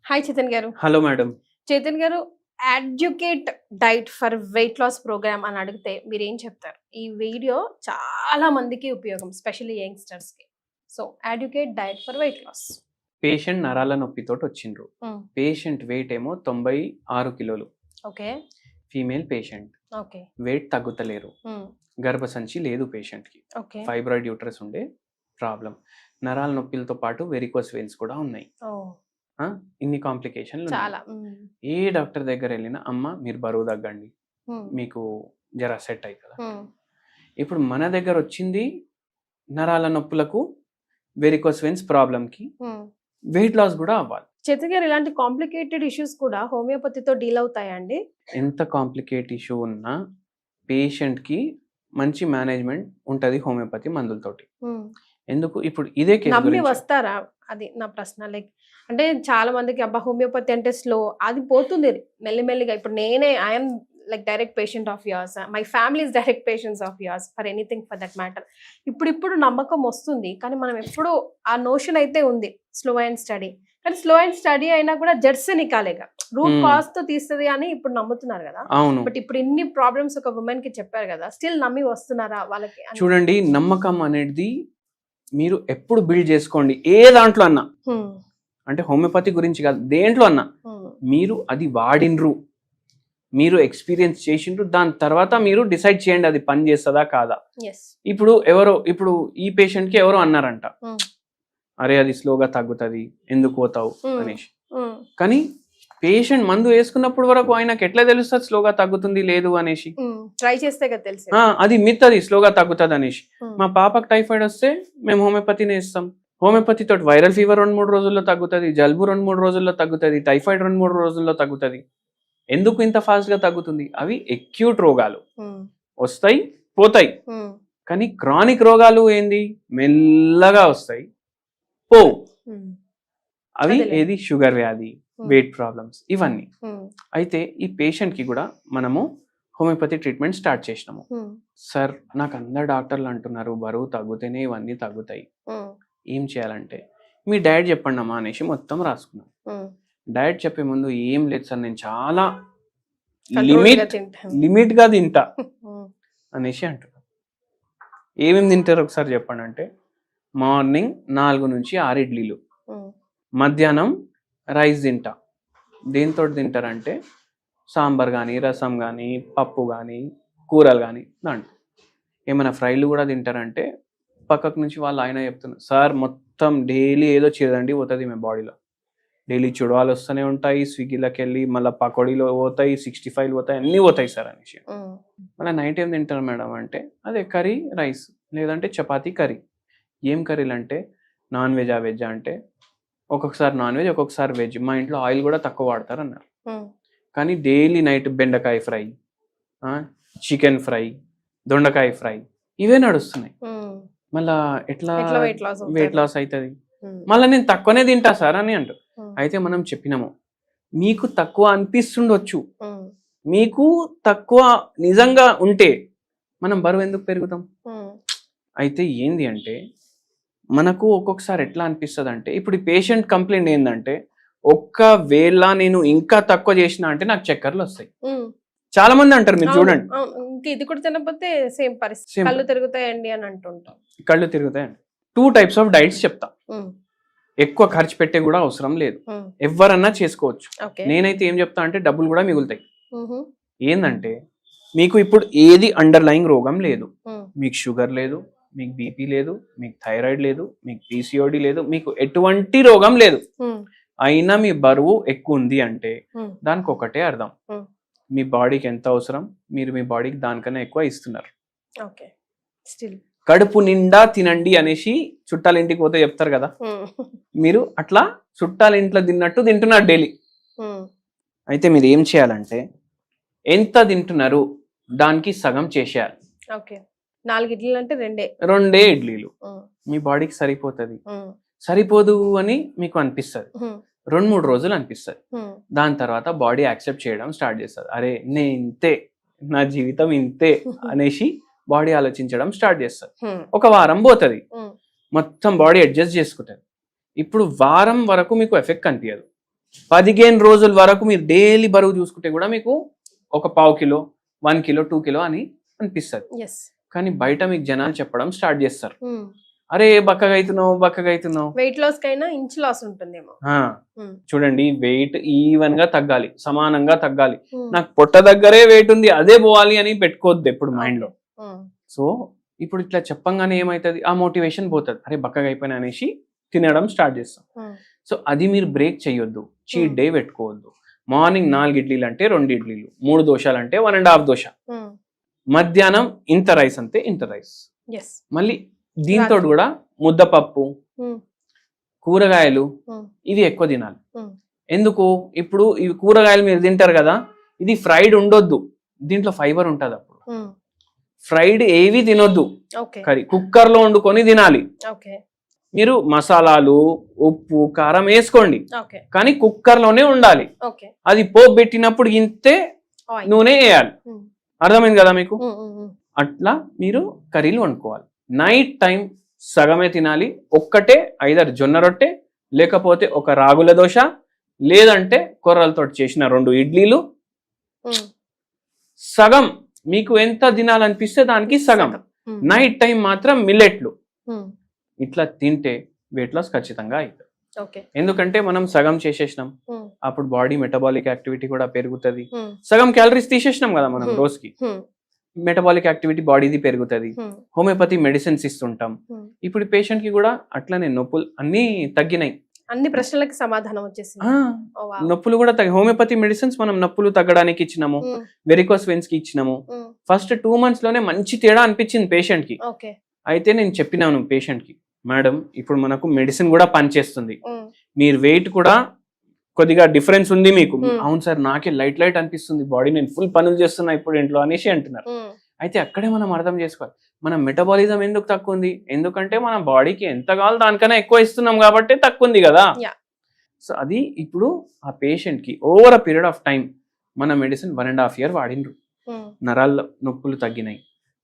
Hi Chetan గారు. Hello madam. Chetan garu, adequate diet for weight loss program అని అడిగితే మీరేం చెప్తారు? ఈ వీడియో చాలా మందికి ఉపయోగం, స్పెషల్లీ యంగ్స్టర్స్కి. So adequate diet for weight loss. Patient నరాల నొప్పితోటి వచ్చిండ్రు. పేషెంట్ వెయిట్ ఏమో 96 కిలోలు. Okay. Female patient. Okay. Weight తగ్గుతలేరు. గర్భసంచి లేదు పేషెంట్కి. ఓకే. ఫైబ్రాయిడ్ యూట్రస్ ఉండే ప్రాబ్లం. నరాల నొప్పిలతో పాటు వెరికోస్ వెయిన్స్ కూడా ఉన్నాయి. ఇన్ని కాంప్లికేషన్లు చాలా. ఏ డాక్టర్ దగ్గర వెళ్ళినా అమ్మ మీరు బరువు తగ్గండి, మీకు జరా సెట్ అయ్యి కదా. ఇప్పుడు మన దగ్గర వచ్చింది నరాల నొప్పులకు, వెరికోస్ వెయిన్స్ ప్రాబ్లంకి, వెయిట్ లాస్ కూడా అవ్వాలి. చేతన్ గారు, ఇలాంటి కాంప్లికేటెడ్ ఇష్యూస్ కూడా హోమియోపతితో డీల్ అవుతాయండి? ఎంత కాంప్లికేట్ ఇష్యూ ఉన్నా పేషెంట్కి మంచి మేనేజ్మెంట్ ఉంటుంది హోమియోపతి మందులతోటి. ఎందుకు ఇప్పుడు ఇదే నమ్మి వస్తారా? అది నా ప్రశ్న. లైక్ అంటే చాలా మందికి అబ్బా హోమియోపతి అంటే స్లో, అది పోతుంది మెల్లిమెల్లిగా. ఇప్పుడు నేనే I'm like direct patient of yours, my family is direct patients of yours for anything for that matter. ఇప్పుడు నమ్మకం వస్తుంది, కానీ మనం ఎప్పుడు ఆ నోషన్ అయితే ఉంది స్లో అండ్ స్టడీ. కానీ స్లో అండ్ స్టడీ అయినా కూడా జడ్స్ నికాలేగా రూట్ కాజ్ తో తీస్తుంది అని ఇప్పుడు నమ్ముతున్నారు కదా. బట్ ఇప్పుడు ఇన్ని ప్రాబ్లమ్స్ ఒక ఉమెన్ కి చెప్పారు కదా, స్టిల్ నమ్మి వస్తున్నారా వాళ్ళకి? చూడండి, నమ్మకం అనేది మీరు ఎప్పుడు బిల్డ్ చేసుకోండి. ఏ దాంట్లో అన్నా, అంటే హోమియోపతి గురించి కాదు, దేంట్లో అన్నా మీరు అది వాడినరు, మీరు ఎక్స్పీరియన్స్ చేసిండ్రు, దాని తర్వాత మీరు డిసైడ్ చేయండి అది పని చేస్తుందా కాదా. ఇప్పుడు ఈ పేషెంట్ కి ఎవరో అన్నారంట, అరే అది స్లోగా తగ్గుతుంది ఎందుకు పోతావు అనేసి. కానీ పేషెంట్ మందు వేసుకున్నప్పుడు వరకు ఆయనకు ఎట్లా తెలుస్తుంది స్లోగా తగ్గుతుంది లేదు అనేసి? ట్రై చేస్తే కదా తెలుసు. అది మిత్, అది స్లోగా తగ్గుతుంది అనేసి. మా పాపకు టైఫాయిడ్ వస్తే మేము హోమియోపతిని ఇస్తాం. హోమియోపతి తోటి వైరల్ ఫీవర్ 2-3 రోజుల్లో తగ్గుతుంది, జలుబు 2-3 రోజుల్లో తగ్గుతుంది, టైఫాయిడ్ 2-3 రోజుల్లో తగ్గుతుంది. ఎందుకు ఇంత ఫాస్ట్ గా తగ్గుతుంది? అవి అక్యూట్ రోగాలు, వస్తాయి పోతాయి. కానీ క్రానిక్ రోగాలు ఏంది, మెల్లగా వస్తాయి పోవు. అవి ఏది షుగర్ వ్యాధి, వెయిట్ ప్రాబ్లమ్స్, ఇవన్నీ. అయితే ఈ పేషెంట్ కి కూడా మనము హోమియోపతి ట్రీట్మెంట్ స్టార్ట్ చేసినాము. సార్ నాకు అందరు డాక్టర్లు అంటున్నారు బరువు తగ్గుతేనే ఇవన్నీ తగ్గుతాయి, ఏం చేయాలంటే మీ డయట్ చెప్పండి అమ్మా అనేసి మొత్తం రాసుకున్నాం. డయట్ చెప్పే ముందు ఏం లేదు సార్, నేను చాలా లిమిట్ గా తింటా అనేసి అంటున్నాను. ఏమేమి తింటారు ఒకసారి చెప్పండి అంటే, మార్నింగ్ 4 నుంచి 6 ఇడ్లీలు, మధ్యాహ్నం రైస్ తింటా. దేంతో తింటారంటే సాంబార్ కానీ, రసం కానీ, పప్పు కానీ, కూరలు కానీ, దాంట్లో ఏమైనా ఫ్రైలు కూడా తింటారంటే పక్కకు నుంచి వాళ్ళు ఆయన చెప్తున్నారు, సార్ మొత్తం డైలీ ఏదో చేదండి పోతుంది మీ బాడీలో, డైలీ చుడవాలు వస్తూనే ఉంటాయి, స్విగ్గీలోకి వెళ్ళి మళ్ళీ పకోడీలో పోతాయి, 65 పోతాయి, అన్నీ పోతాయి సార్ అనేసి. మళ్ళీ నైట్ ఏం తింటారు మేడం అంటే, అదే కర్రీ రైస్ లేదంటే చపాతీ కర్రీ. ఏం కర్రీలు అంటే నాన్ వెజా వెజ్జా అంటే ఒక్కొక్కసారి నాన్ వెజ్ ఒక్కొక్కసారి వెజ్. మా ఇంట్లో ఆయిల్ కూడా తక్కువ వాడతారు అన్నారు. కానీ డైలీ నైట్ బెండకాయ ఫ్రై, చికెన్ ఫ్రై, దొండకాయ ఫ్రై, ఇవే నడుస్తున్నాయి. మళ్ళా ఎట్లా వెయిట్ లాస్ అవుతుంది? మళ్ళీ నేను తక్కువనే తింటా సార్ అని అంటారు. అయితే మనం చెప్పినాము, మీకు తక్కువ అనిపిస్తుండొచ్చు, మీకు తక్కువ నిజంగా ఉంటే మనం బరువు ఎందుకు పెరుగుతాం? అయితే ఏంది అంటే మనకు ఒక్కొక్కసారి ఎట్లా అనిపిస్తుంది అంటే, ఇప్పుడు ఈ పేషెంట్ కంప్లైంట్ ఏంటంటే, ఒక్కవేళ నేను ఇంకా తక్కువ చేసినా అంటే నాకు చక్కర్లు వస్తాయి. చాలా మంది అంటారు, మీరు చూడండి. ఇది కూడా తినకపోతే సేమ్ పరిస్థితి, కళ్ళు తిరుగుతాయండి అని అంటుంటాం. కళ్ళు తిరుగుతాయండి. 2 types ఆఫ్ డైట్స్ చెప్తా. ఎక్కువ ఖర్చు పెట్టే కూడా అవసరం లేదు, ఎవరన్నా చేసుకోవచ్చు. నేనైతే ఏం చెప్తా అంటే డబ్బులు కూడా మిగులుతాయి. ఏంటంటే మీకు ఇప్పుడు ఏది అండర్లయింగ్ రోగం లేదు, మీకు షుగర్ లేదు, మీకు బీపీ లేదు, మీకు థైరాయిడ్ లేదు, మీకు పీసీఓడి లేదు, మీకు ఎటువంటి రోగం లేదు, అయినా మీ బరువు ఎక్కువ ఉంది అంటే దానికి ఒకటే అర్థం, మీ బాడీకి ఎంత అవసరం మీరు మీ బాడీకి దానికన్నా ఎక్కువ ఇస్తున్నారు. కడుపు నిండా తినండి అనేసి చుట్టాల ఇంటికి పోతే చెప్తారు కదా, మీరు అట్లా చుట్టాల ఇంట్లో తిన్నట్టు తింటున్నారు డైలీ. అయితే మీరు ఏం చేయాలంటే ఎంత తింటున్నారు దానికి సగం చేసేయాలి. 4 ఇడ్లీలు అంటే 2 ఇడ్లీలు మీ బాడీకి సరిపోతుంది. సరిపోదు అని మీకు అనిపిస్తుంది, 2-3 రోజులు అనిపిస్తుంది. దాని తర్వాత బాడీ యాక్సెప్ట్ చేయడం స్టార్ట్ చేస్తుంది. అరే నేను ఇంతే, నా జీవితం ఇంతే అనేసి బాడీ ఆలోచించడం స్టార్ట్ చేస్తుంది. ఒక వారం పోతుంది, మొత్తం బాడీ అడ్జస్ట్ చేసుకుంటుంది. ఇప్పుడు వారం వరకు మీకు ఎఫెక్ట్ కనిపించదు, 15 రోజుల వరకు మీరు డైలీ బరువు చూసుకుంటే కూడా మీకు ఒక 1/2 కిలో 1 కిలో 2 కిలో అని అనిపిస్తుంది. ఎస్. కానీ బయట మీకు జనాలు చెప్పడం స్టార్ట్ చేస్తారు, అరే బక్కగా అవుతున్నావు. వెయిట్ లాస్ కైనా ఇంచ్ లాస్ ఉంటుందేమో. చూడండి, వెయిట్ ఈవెన్ గా తగ్గాలి, సమానంగా తగ్గాలి. నాకు పొట్ట దగ్గరే వెయిట్ ఉంది అదే పోవాలి అని పెట్టుకోవద్దు ఎప్పుడు మైండ్ లో. సో ఇప్పుడు ఇట్లా చెప్పంగానే ఏమైతుంది, ఆ మోటివేషన్ పోతుంది, అరే బక్కగా అయిపోయినా అనేసి తినడం స్టార్ట్ చేస్తాం. సో అది మీరు బ్రేక్ చేయొద్దు, చీట్ డే పెట్టుకోవద్దు. మార్నింగ్ 4 ఇడ్లీలు అంటే 2 ఇడ్లీలు, 3 దోశలు అంటే 1.5 దోశ, మధ్యాహ్నం ఇంత రైస్ అంటే ఇంత రైస్, మళ్ళీ దీంతో కూడా ముద్దపప్పు, కూరగాయలు ఇవి ఎక్కువ తినాలి. ఎందుకు, ఇప్పుడు ఇవి కూరగాయలు మీరు తింటారు కదా, ఇది ఫ్రైడ్ ఉండొద్దు, దీంట్లో ఫైబర్ ఉంటుంది. అప్పుడు ఫ్రైడ్ ఏవి తినొద్దు, కర్రీ కుక్కర్ లో వండుకొని తినాలి. మీరు మసాలాలు ఉప్పు కారం వేసుకోండి, కానీ కుక్కర్ లోనే ఉండాలి. అది పోపు పెట్టినప్పుడు ఇంతే నూనె వేయాలి. అర్థమైంది కదా మీకు? అట్లా మీరు కర్రీలు వండుకోవాలి. నైట్ టైం సగమే తినాలి. ఒక్కటే ఐదర్ జొన్న రొట్టె, లేకపోతే ఒక రాగుల దోశ, లేదంటే కొర్రలతో చేసిన 2 ఇడ్లీలు. సగం మీకు ఎంత తినాలనిపిస్తే దానికి సగం. నైట్ టైం మాత్రం మిల్లెట్లు. ఇట్లా తింటే వెయిట్ లాస్ ఖచ్చితంగా అవుతుంది. ఎందుకంటే మనం సగం చేసేసినాం, అప్పుడు బాడీ మెటబాలిక్ యాక్టివిటీ కూడా పెరుగుతుంది. సగం క్యాలరీస్ తీసేసినాం కదా మనం రోజుకి, మెటబాలిక్ యాక్టివిటీ బాడీది పెరుగుతుంది. హోమియోపతి మెడిసిన్స్ ఇస్తుంటాం. ఇప్పుడు పేషెంట్ కి కూడా అట్లనే నొప్పులు అన్ని తగ్గినాయి. అన్ని ప్రశ్నలకి సమాధానం వచ్చేసింది. నొప్పులు కూడా హోమియోపతి మెడిసిన్స్ మనం నొప్పులు తగ్గడానికి ఇచ్చినాము, వెరికోస్ వెయిన్స్ కి ఇచ్చినాము. ఫస్ట్ 2 months లోనే మంచి తేడా అనిపించింది పేషెంట్ కి. అయితే నేను చెప్పినాను పేషెంట్ కి, మేడం ఇప్పుడు మనకు మెడిసిన్ కూడా పనిచేస్తుంది, మీరు వెయిట్ కూడా కొద్దిగా డిఫరెన్స్ ఉంది మీకు. అవును సార్, నాకే లైట్ అనిపిస్తుంది బాడీ, నేను ఫుల్ పనులు చేస్తున్నా ఇప్పుడు ఇంట్లో అనేసి అంటున్నారు. అయితే అక్కడే మనం అర్థం చేసుకోవాలి, మన మెటబాలిజం ఎందుకు తక్కువ ఉంది, ఎందుకంటే మన బాడీకి ఎంత కావాలో దానికన్నా ఎక్కువ ఇస్తున్నాం కాబట్టి తక్కువ ఉంది కదా. సో అది ఇప్పుడు ఆ పేషెంట్ కి over a period of time మన మెడిసిన్ 1.5 year వాడినరు. నరాల నొప్పులు తగ్గినాయి,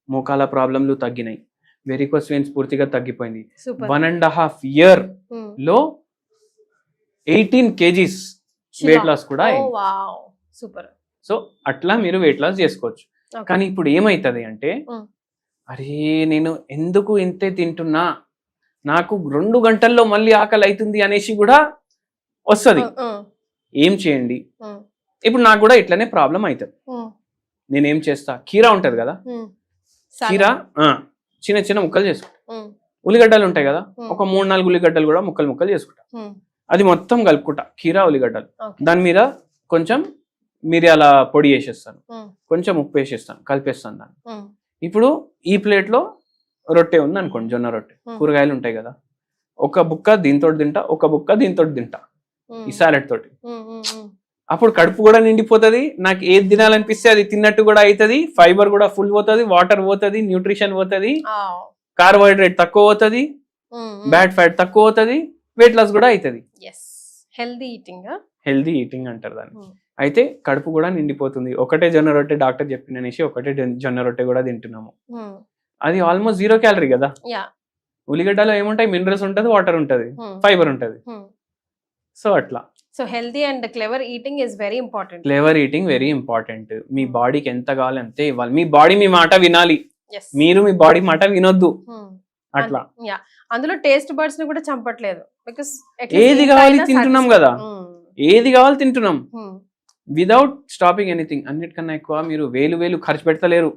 మోకాల ప్రాబ్లంలు తగ్గినాయి, వెరికోస్ వెయిన్స్ పూర్తిగా తగ్గిపోయింది. 1.5 year లో 18 kgs వెయిట్ లాస్ కూడా అయింది. సో అట్లా మీరు వెయిట్ లాస్ చేసుకోవచ్చు. కానీ ఇప్పుడు ఏమైతుంది అంటే, అరే నేను ఎందుకు ఇంతే తింటున్నా, నాకు 2 గంటల్లో మళ్ళీ ఆకలి అవుతుంది అనేసి కూడా వస్తుంది. ఏం చేయండి, ఇప్పుడు నాకు కూడా ఇట్లనే ప్రాబ్లం అవుతుంది. నేనేం చేస్తా, కీరా ఉంటది కదా, కీరా చిన్న చిన్న ముక్కలు చేసుకుంటా. ఉల్లిగడ్డలు ఉంటాయి కదా, ఒక 3-4 ఉల్లిగడ్డలు కూడా ముక్కలు చేసుకుంటా. అది మొత్తం కలుపుకుంటా, కీరా ఉల్లిగడ్డలు. దాని మీద కొంచెం మిరియాల పొడి వేసేస్తాను, కొంచెం ఉప్పు వేసేస్తాను, కలిపేస్తాను దాన్ని. ఇప్పుడు ఈ ప్లేట్ లో రొట్టె ఉంది అనుకోండి, జొన్న రొట్టె, కూరగాయలు ఉంటాయి కదా, ఒక బుక్క దీంతో తింటా, ఒక బుక్క దీంతో తింటా, ఈ సాలెడ్ తోటి. అప్పుడు కడుపు కూడా నిండిపోతుంది, నాకు ఏది తినాలనిపిస్తే అది తిన్నట్టు కూడా అవుతుంది, ఫైబర్ కూడా ఫుల్ పోతుంది, వాటర్ పోతుంది, న్యూట్రిషన్ పోతుంది, కార్బోహైడ్రేట్ తక్కువ అవుతుంది, బ్యాడ్ ఫ్యాట్ తక్కువ అవుతుంది, వెయిట్ లాస్ కూడా అవుతుంది. హెల్దీ ఈటింగ్ అంటారు దాన్ని. అయితే కడుపు కూడా నిండిపోతుంది. ఒకటే జొన్న రొట్టె డాక్టర్ చెప్పిననేసి ఒకటే జొన్న రొట్టె కూడా తింటున్నాము, అది ఆల్మోస్ట్ 0 calorie కదా. ఉల్లిగడ్డలో ఏముంటాయి, మినరల్స్ ఉంటుంది, వాటర్ ఉంటుంది, ఫైబర్ ఉంటుంది. సో అట్లా. So healthy and clever eating is very important. Clever eating very important. మీ బాడీకి ఎంత కావాలి అంతే ఇవ్వాలి. మీ బాడీ మీ మాట వినాలి, మీరు మీ బాడీ మాట వినొద్దు. అట్లా. అందులో టేస్ట్ బర్డ్స్ ని కూడా చంపట్లేదు, బికాస్ ఏది కావాలి తింటున్నాం కదా, ఏది కావాలి తింటున్నాం విదౌట్ స్టాపింగ్ ఎనీథింగ్. అన్నిటికన్నా ఎక్కువ మీరు వేలు ఖర్చు పెడతలేరు.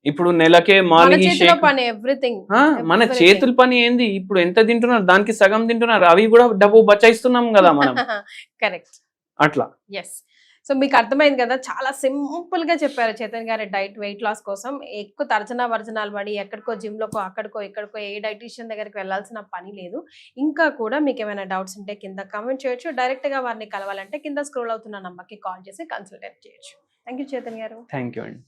ఇప్పుడు నెలకే మార్నింగ్ మన చేతుల పని ఏంది, ఇప్పుడు ఎంత తింటున్నారు దానికి సగం తింటున్నారు, అవి కూడా డబ్బు బచాయిస్తున్నాం కదా మనం. కరెక్ట్. అట్లా. ఎస్. సో మీకు అర్థమైంది కదా, చాలా సింపుల్ గా చెప్పారు చేతన్ గారి డైట్ వెయిట్ లాస్ కోసం. ఎక్కువ తర్జనాలు పడి ఎక్కడికో జిమ్ లోకో అక్కడికో ఇక్కడికో ఏ డైటీషియన్ దగ్గరికి వెళ్ళాల్సిన పని లేదు. ఇంకా కూడా మీకు ఏమైనా డౌట్స్ ఉంటే కింద కామెంట్ చేయొచ్చు, డైరెక్ట్ గా వారిని కలవాలంటే కింద స్క్రోల్ అవుతున్న నంబర్కి కాల్ చేసి కన్సల్టేట్ చేయొచ్చు. థ్యాంక్ యూ చేతన్ గారు. థ్యాంక్ యూ అండి.